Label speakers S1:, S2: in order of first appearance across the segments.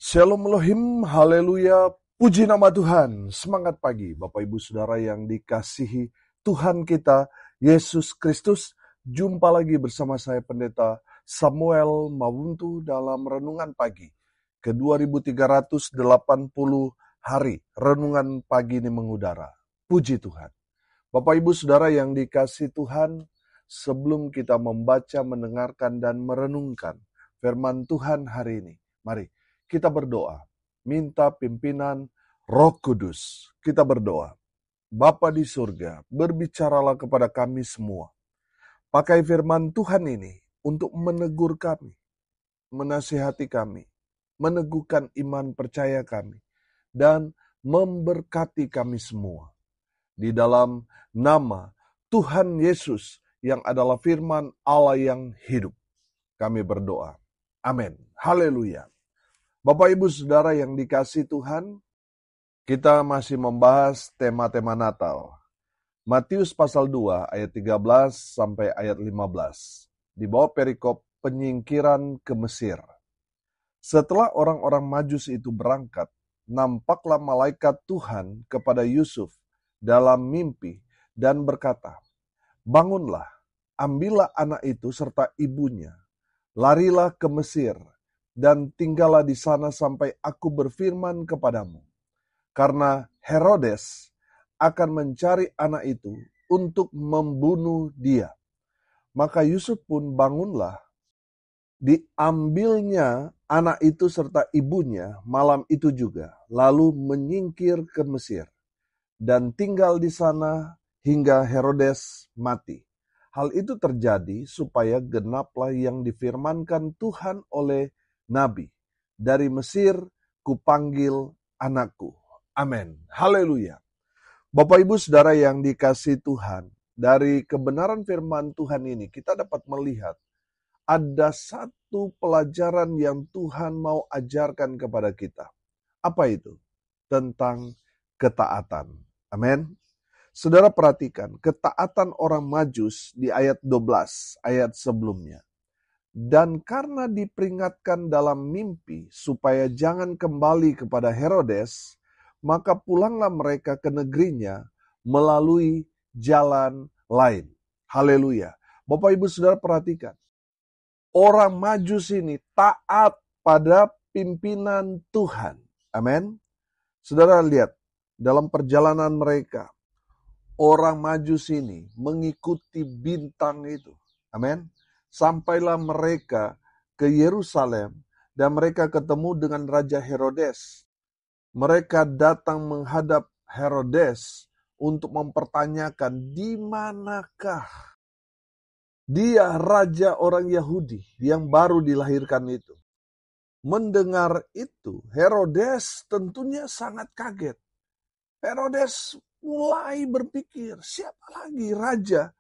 S1: Shalom Elohim, haleluya, puji nama Tuhan. Semangat pagi Bapak Ibu Saudara yang dikasihi Tuhan kita, Yesus Kristus. Jumpa lagi bersama saya Pendeta Samuel Mawuntu dalam Renungan Pagi ke 2380 hari Renungan Pagi ini mengudara. Puji Tuhan. Bapak Ibu Saudara yang dikasihi Tuhan, sebelum kita membaca, mendengarkan, dan merenungkan firman Tuhan hari ini, mari kita berdoa, minta pimpinan Roh Kudus. Kita berdoa, Bapa di surga, berbicaralah kepada kami semua. Pakai firman Tuhan ini untuk menegur kami, menasihati kami, meneguhkan iman percaya kami, dan memberkati kami semua. Di dalam nama Tuhan Yesus yang adalah firman Allah yang hidup, kami berdoa. Amin. Haleluya. Bapak Ibu Saudara yang dikasihi Tuhan, kita masih membahas tema-tema Natal. Matius pasal 2 ayat 13 sampai ayat 15. Di bawah perikop penyingkiran ke Mesir. Setelah orang-orang Majus itu berangkat, nampaklah malaikat Tuhan kepada Yusuf dalam mimpi dan berkata, "Bangunlah, ambillah anak itu serta ibunya, larilah ke Mesir, dan tinggallah di sana sampai aku berfirman kepadamu. Karena Herodes akan mencari anak itu untuk membunuh dia." Maka Yusuf pun bangunlah, diambilnya anak itu serta ibunya malam itu juga, lalu menyingkir ke Mesir, dan tinggal di sana hingga Herodes mati. Hal itu terjadi supaya genaplah yang difirmankan Tuhan oleh Nabi, "Dari Mesir kupanggil anakku." Amin. Haleluya. Bapak Ibu Saudara yang dikasihi Tuhan, dari kebenaran firman Tuhan ini kita dapat melihat ada satu pelajaran yang Tuhan mau ajarkan kepada kita. Apa itu? Tentang ketaatan. Amin. Saudara perhatikan, ketaatan orang Majus di ayat 12, ayat sebelumnya. Dan karena diperingatkan dalam mimpi supaya jangan kembali kepada Herodes, maka pulanglah mereka ke negerinya melalui jalan lain. Haleluya. Bapak Ibu Saudara perhatikan, orang Majus ini taat pada pimpinan Tuhan. Amin. Saudara lihat, dalam perjalanan mereka, orang Majus ini mengikuti bintang itu. Amin. Sampailah mereka ke Yerusalem dan mereka ketemu dengan Raja Herodes. Mereka datang menghadap Herodes untuk mempertanyakan di manakah dia raja orang Yahudi yang baru dilahirkan itu. Mendengar itu, Herodes tentunya sangat kaget. Herodes mulai berpikir, siapa lagi raja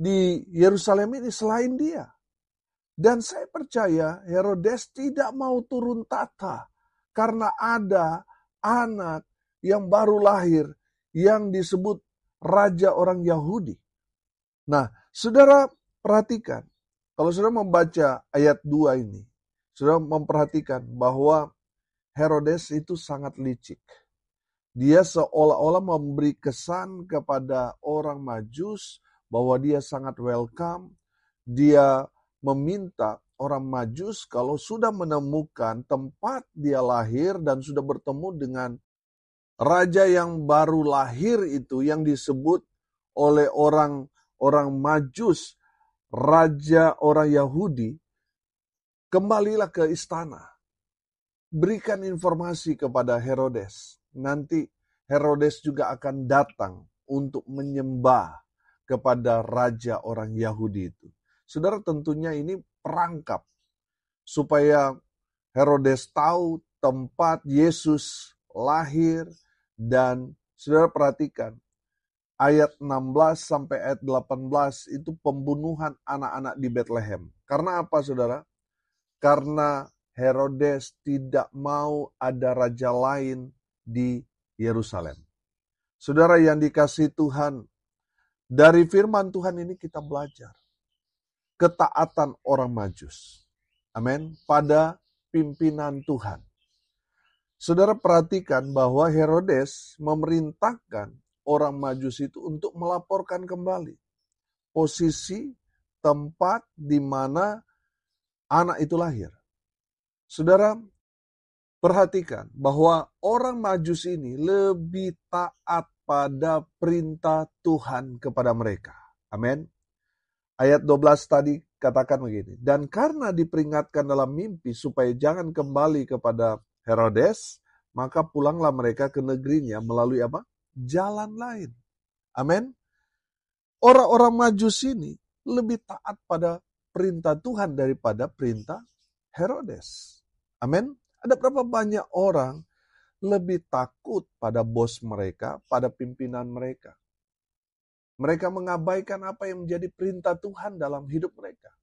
S1: di Yerusalem ini selain dia? Dan saya percaya Herodes tidak mau turun tahta karena ada anak yang baru lahir yang disebut raja orang Yahudi. Nah, saudara perhatikan, kalau saudara membaca ayat 2 ini, saudara memperhatikan bahwa Herodes itu sangat licik. Dia seolah-olah memberi kesan kepada orang Majus bahwa dia sangat welcome. Dia meminta orang Majus kalau sudah menemukan tempat dia lahir dan sudah bertemu dengan raja yang baru lahir itu yang disebut oleh orang Majus, raja orang Yahudi, kembalilah ke istana. Berikan informasi kepada Herodes. Nanti Herodes juga akan datang untuk menyembah kepada raja orang Yahudi itu. Saudara, tentunya ini perangkap supaya Herodes tahu tempat Yesus lahir. Dan saudara perhatikan ayat 16 sampai ayat 18 itu pembunuhan anak-anak di Bethlehem. Karena apa saudara? Karena Herodes tidak mau ada raja lain di Yerusalem. Saudara yang dikasihi Tuhan, dari firman Tuhan ini kita belajar ketaatan orang Majus. Amin. Pada pimpinan Tuhan. Saudara perhatikan bahwa Herodes memerintahkan orang Majus itu untuk melaporkan kembali posisi tempat di mana anak itu lahir. Saudara perhatikan bahwa orang Majus ini lebih taat pada perintah Tuhan kepada mereka. Amin. Ayat 12 tadi katakan begini. Dan karena diperingatkan dalam mimpi supaya jangan kembali kepada Herodes, maka pulanglah mereka ke negerinya melalui apa? Jalan lain. Amin. Orang-orang Majus ini lebih taat pada perintah Tuhan daripada perintah Herodes. Amin. Ada berapa banyak orang lebih takut pada bos mereka, pada pimpinan mereka. Mereka mengabaikan apa yang menjadi perintah Tuhan dalam hidup mereka.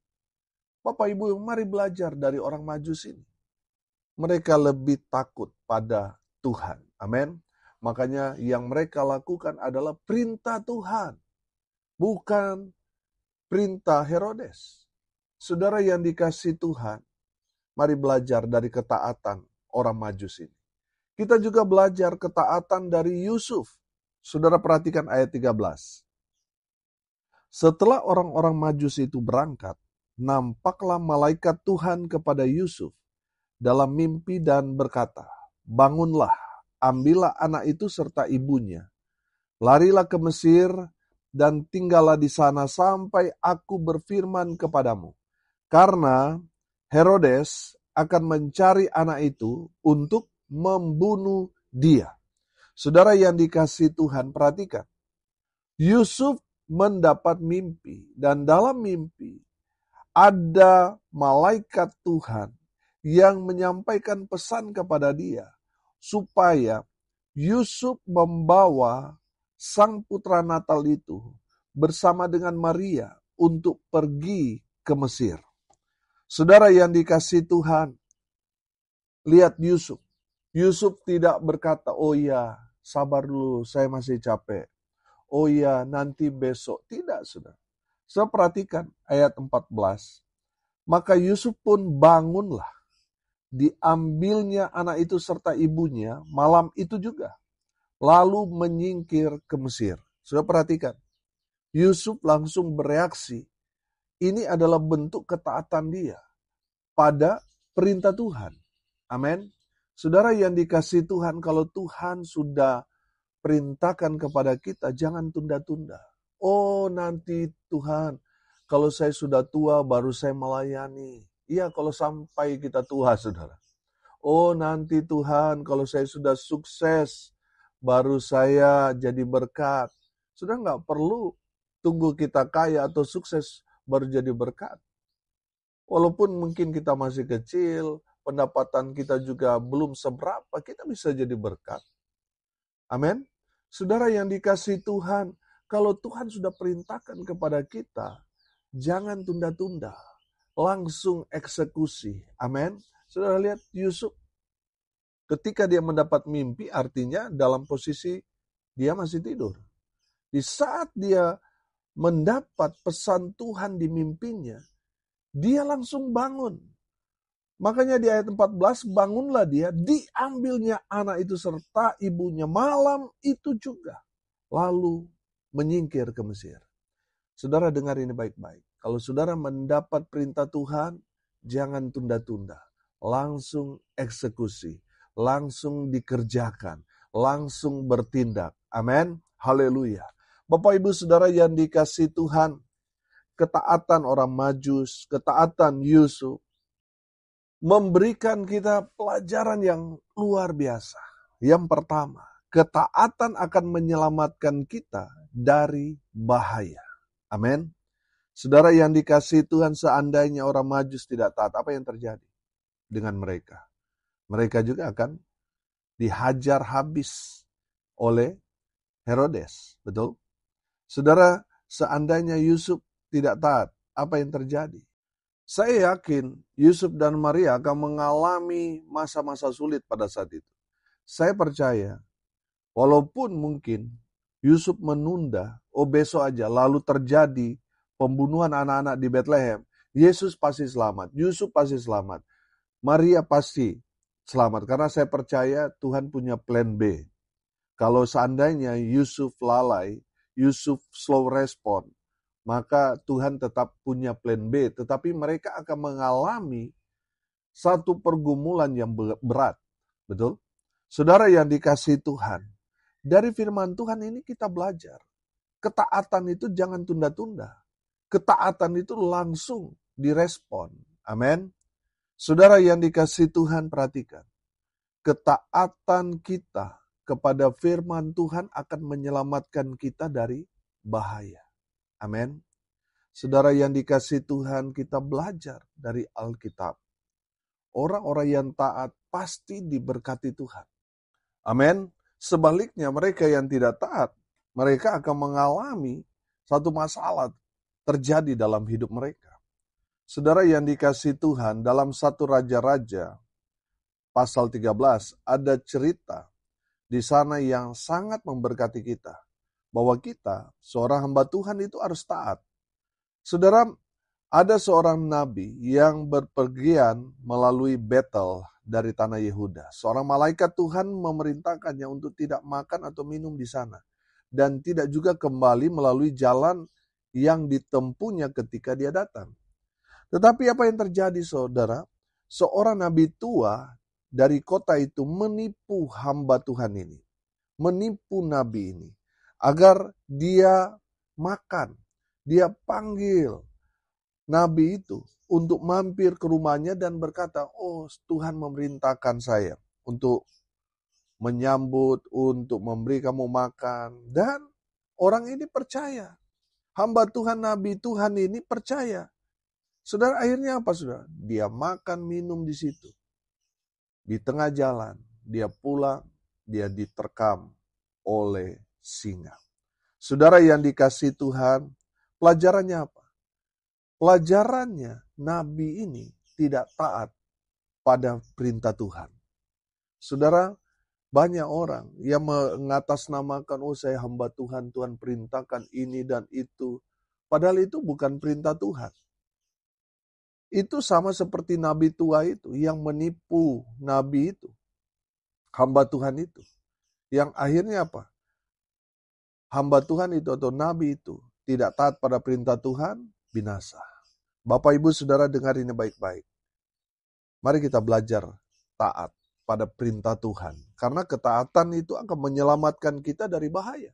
S1: Bapak Ibu, mari belajar dari orang Majus ini. Mereka lebih takut pada Tuhan. Amin. Makanya yang mereka lakukan adalah perintah Tuhan. Bukan perintah Herodes. Saudara yang dikasihi Tuhan, mari belajar dari ketaatan orang Majus ini. Kita juga belajar ketaatan dari Yusuf. Saudara perhatikan ayat 13. Setelah orang-orang Majus itu berangkat, nampaklah malaikat Tuhan kepada Yusuf dalam mimpi dan berkata, bangunlah, ambillah anak itu serta ibunya, larilah ke Mesir dan tinggallah di sana sampai aku berfirman kepadamu. Karena Herodes akan mencari anak itu untuk membunuh dia. Saudara yang dikasihi Tuhan, perhatikan. Yusuf mendapat mimpi dan dalam mimpi ada malaikat Tuhan yang menyampaikan pesan kepada dia supaya Yusuf membawa sang putra natal itu bersama dengan Maria untuk pergi ke Mesir. Saudara yang dikasihi Tuhan, lihat Yusuf. Yusuf tidak berkata, oh ya, sabar dulu, saya masih capek. Oh ya, nanti besok. Tidak, saudara. Saya perhatikan ayat 14. Maka Yusuf pun bangunlah. Diambilnya anak itu serta ibunya malam itu juga. Lalu menyingkir ke Mesir. Sudah perhatikan. Yusuf langsung bereaksi. Ini adalah bentuk ketaatan dia pada perintah Tuhan. Amin. Saudara yang dikasihi Tuhan, kalau Tuhan sudah perintahkan kepada kita, jangan tunda-tunda. Oh nanti Tuhan, kalau saya sudah tua baru saya melayani. Iya, kalau sampai kita tua, saudara. Oh nanti Tuhan, kalau saya sudah sukses, baru saya jadi berkat. Sudah nggak perlu tunggu kita kaya atau sukses baru jadi berkat. Walaupun mungkin kita masih kecil, pendapatan kita juga belum seberapa, kita bisa jadi berkat. Amin. Saudara yang dikasihi Tuhan, kalau Tuhan sudah perintahkan kepada kita, jangan tunda-tunda. Langsung eksekusi. Amin. Saudara lihat Yusuf. Ketika dia mendapat mimpi, artinya dalam posisi dia masih tidur. Di saat dia mendapat pesan Tuhan di mimpinya, dia langsung bangun. Makanya di ayat 14, bangunlah dia, diambilnya anak itu serta ibunya malam itu juga. Lalu menyingkir ke Mesir. Saudara dengar ini baik-baik. Kalau saudara mendapat perintah Tuhan, jangan tunda-tunda. Langsung eksekusi. Langsung dikerjakan. Langsung bertindak. Amin. Haleluya. Bapak Ibu Saudara yang dikasihi Tuhan, ketaatan orang Majus, ketaatan Yusuf, memberikan kita pelajaran yang luar biasa. Yang pertama, ketaatan akan menyelamatkan kita dari bahaya. Amin. Saudara yang dikasihi Tuhan, seandainya orang Majus tidak taat, apa yang terjadi dengan mereka? Mereka juga akan dihajar habis oleh Herodes. Betul? Saudara, seandainya Yusuf tidak taat, apa yang terjadi? Saya yakin Yusuf dan Maria akan mengalami masa-masa sulit pada saat itu. Saya percaya, walaupun mungkin Yusuf menunda, besok aja, lalu terjadi pembunuhan anak-anak di Bethlehem, Yesus pasti selamat, Yusuf pasti selamat. Maria pasti selamat karena saya percaya Tuhan punya plan B. Kalau seandainya Yusuf lalai, Yusuf slow respon, maka Tuhan tetap punya plan B, tetapi mereka akan mengalami satu pergumulan yang berat. Betul? Saudara yang dikasihi Tuhan, dari firman Tuhan ini kita belajar. Ketaatan itu jangan tunda-tunda. Ketaatan itu langsung direspon. Amin. Saudara yang dikasihi Tuhan, perhatikan. Ketaatan kita kepada firman Tuhan akan menyelamatkan kita dari bahaya. Amin. Saudara yang dikasihi Tuhan, kita belajar dari Alkitab. Orang-orang yang taat pasti diberkati Tuhan. Amin. Sebaliknya mereka yang tidak taat, mereka akan mengalami satu masalah terjadi dalam hidup mereka. Saudara yang dikasihi Tuhan, dalam satu Raja-Raja pasal 13 ada cerita di sana yang sangat memberkati kita. Bahwa kita, seorang hamba Tuhan itu harus taat. Saudara, ada seorang nabi yang berpergian melalui Betel dari tanah Yehuda. Seorang malaikat Tuhan memerintahkannya untuk tidak makan atau minum di sana. Dan tidak juga kembali melalui jalan yang ditempuhnya ketika dia datang. Tetapi apa yang terjadi, saudara? Seorang nabi tua dari kota itu menipu hamba Tuhan ini. Menipu nabi ini. Agar dia makan. Dia panggil nabi itu untuk mampir ke rumahnya dan berkata, oh Tuhan memerintahkan saya untuk menyambut, untuk memberi kamu makan. Dan orang ini percaya. Hamba Tuhan, nabi Tuhan ini percaya. Saudara, akhirnya apa saudara? Dia makan, minum di situ. Di tengah jalan, dia pulang, dia diterkam oleh singa. Saudara yang dikasihi Tuhan, pelajarannya apa? Pelajarannya, nabi ini tidak taat pada perintah Tuhan. Saudara, banyak orang yang mengatasnamakan, oh saya hamba Tuhan, Tuhan perintahkan ini dan itu. Padahal itu bukan perintah Tuhan. Itu sama seperti nabi tua itu yang menipu nabi itu. Hamba Tuhan itu. Yang akhirnya apa? Hamba Tuhan itu atau nabi itu tidak taat pada perintah Tuhan, binasa. Bapak Ibu Saudara dengar ini baik-baik. Mari kita belajar taat pada perintah Tuhan. Karena ketaatan itu akan menyelamatkan kita dari bahaya.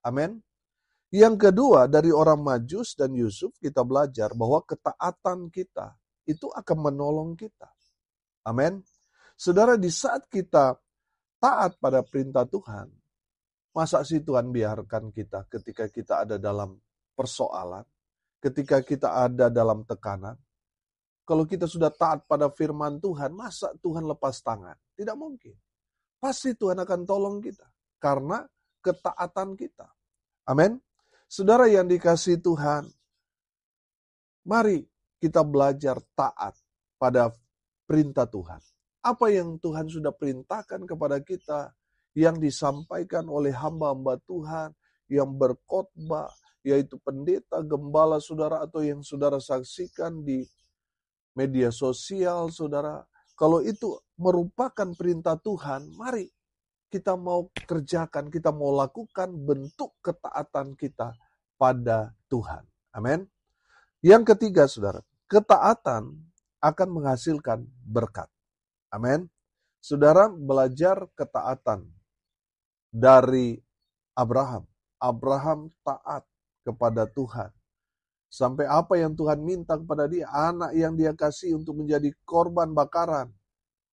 S1: Amin. Yang kedua, dari orang Majus dan Yusuf kita belajar bahwa ketaatan kita itu akan menolong kita. Amin. Saudara, di saat kita taat pada perintah Tuhan, masa sih Tuhan biarkan kita ketika kita ada dalam persoalan, ketika kita ada dalam tekanan? Kalau kita sudah taat pada firman Tuhan, masa Tuhan lepas tangan? Tidak mungkin. Pasti Tuhan akan tolong kita karena ketaatan kita. Amin. Saudara yang dikasihi Tuhan, mari kita belajar taat pada perintah Tuhan. Apa yang Tuhan sudah perintahkan kepada kita, yang disampaikan oleh hamba-hamba Tuhan, yang berkhotbah, yaitu pendeta, gembala saudara, atau yang saudara saksikan di media sosial saudara. Kalau itu merupakan perintah Tuhan, mari kita mau kerjakan, kita mau lakukan bentuk ketaatan kita pada Tuhan. Amin. Yang ketiga, saudara, ketaatan akan menghasilkan berkat. Amin. Saudara belajar ketaatan dari Abraham. Abraham taat kepada Tuhan. Sampai apa yang Tuhan minta kepada dia, anak yang dia kasih untuk menjadi korban bakaran,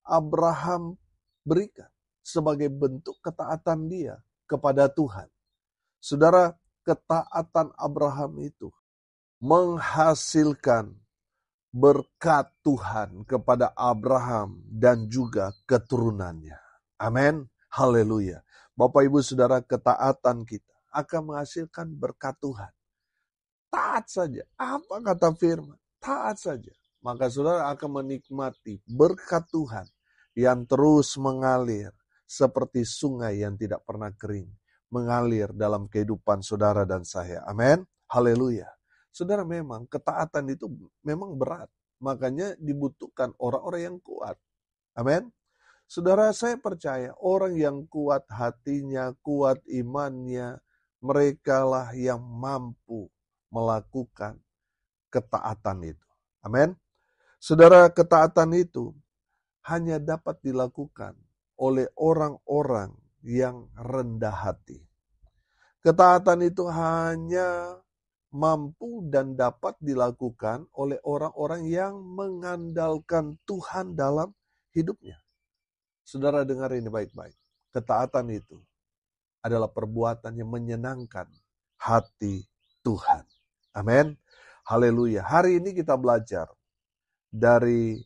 S1: Abraham berikan sebagai bentuk ketaatan dia kepada Tuhan. Saudara, ketaatan Abraham itu menghasilkan berkat Tuhan kepada Abraham dan juga keturunannya. Amin. Haleluya. Bapak Ibu Saudara, ketaatan kita akan menghasilkan berkat Tuhan. Taat saja. Apa kata firman? Taat saja. Maka saudara akan menikmati berkat Tuhan yang terus mengalir seperti sungai yang tidak pernah kering. Mengalir dalam kehidupan saudara dan saya. Amin. Haleluya. Saudara, memang ketaatan itu memang berat. Makanya dibutuhkan orang-orang yang kuat. Amin. Saudara, saya percaya orang yang kuat hatinya, kuat imannya, merekalah yang mampu melakukan ketaatan itu. Amin. Saudara, ketaatan itu hanya dapat dilakukan oleh orang-orang yang rendah hati. Ketaatan itu hanya mampu dan dapat dilakukan oleh orang-orang yang mengandalkan Tuhan dalam hidupnya. Saudara dengar ini baik-baik. Ketaatan itu adalah perbuatan yang menyenangkan hati Tuhan. Amin. Haleluya. Hari ini kita belajar dari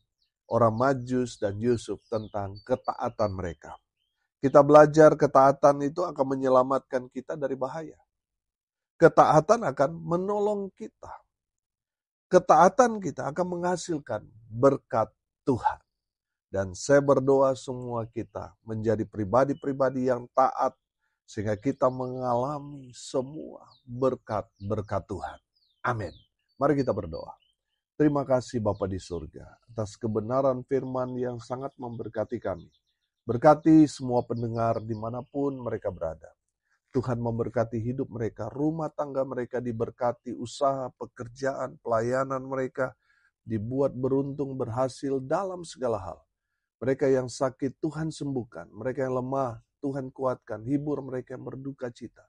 S1: orang Majus dan Yusuf tentang ketaatan mereka. Kita belajar ketaatan itu akan menyelamatkan kita dari bahaya. Ketaatan akan menolong kita. Ketaatan kita akan menghasilkan berkat Tuhan. Dan saya berdoa semua kita menjadi pribadi-pribadi yang taat sehingga kita mengalami semua berkat-berkat Tuhan. Amin. Mari kita berdoa. Terima kasih Bapa di surga atas kebenaran firman yang sangat memberkati kami. Berkati semua pendengar dimanapun mereka berada. Tuhan memberkati hidup mereka, rumah tangga mereka diberkati, usaha, pekerjaan, pelayanan mereka dibuat beruntung, berhasil dalam segala hal. Mereka yang sakit Tuhan sembuhkan, mereka yang lemah Tuhan kuatkan, hibur mereka yang berduka cita.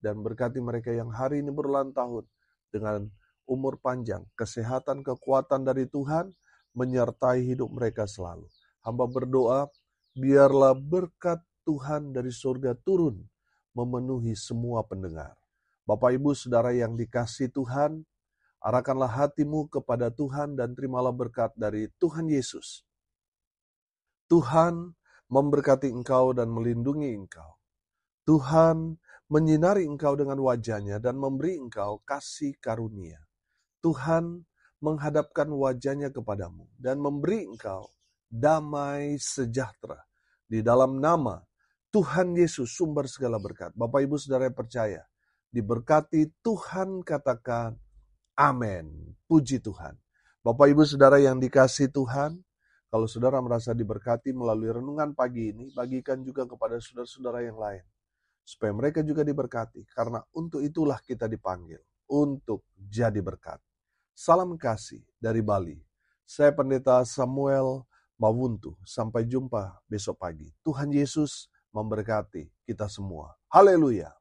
S1: Dan berkati mereka yang hari ini berulang tahun dengan umur panjang, kesehatan, kekuatan dari Tuhan menyertai hidup mereka selalu. Hamba berdoa, biarlah berkat Tuhan dari surga turun memenuhi semua pendengar. Bapak Ibu Saudara yang dikasihi Tuhan, arahkanlah hatimu kepada Tuhan dan terimalah berkat dari Tuhan Yesus. Tuhan memberkati engkau dan melindungi engkau. Tuhan menyinari engkau dengan wajah-Nya dan memberi engkau kasih karunia. Tuhan menghadapkan wajah-Nya kepadamu dan memberi engkau damai sejahtera. Di dalam nama Tuhan Yesus sumber segala berkat. Bapak Ibu Saudara yang percaya, diberkati Tuhan, katakan amin. Puji Tuhan. Bapak Ibu Saudara yang dikasihi Tuhan, kalau saudara merasa diberkati melalui renungan pagi ini, bagikan juga kepada saudara-saudara yang lain. Supaya mereka juga diberkati, karena untuk itulah kita dipanggil, untuk jadi berkat. Salam kasih dari Bali. Saya Pendeta Samuel Mawuntu. Sampai jumpa besok pagi. Tuhan Yesus memberkati kita semua. Haleluya.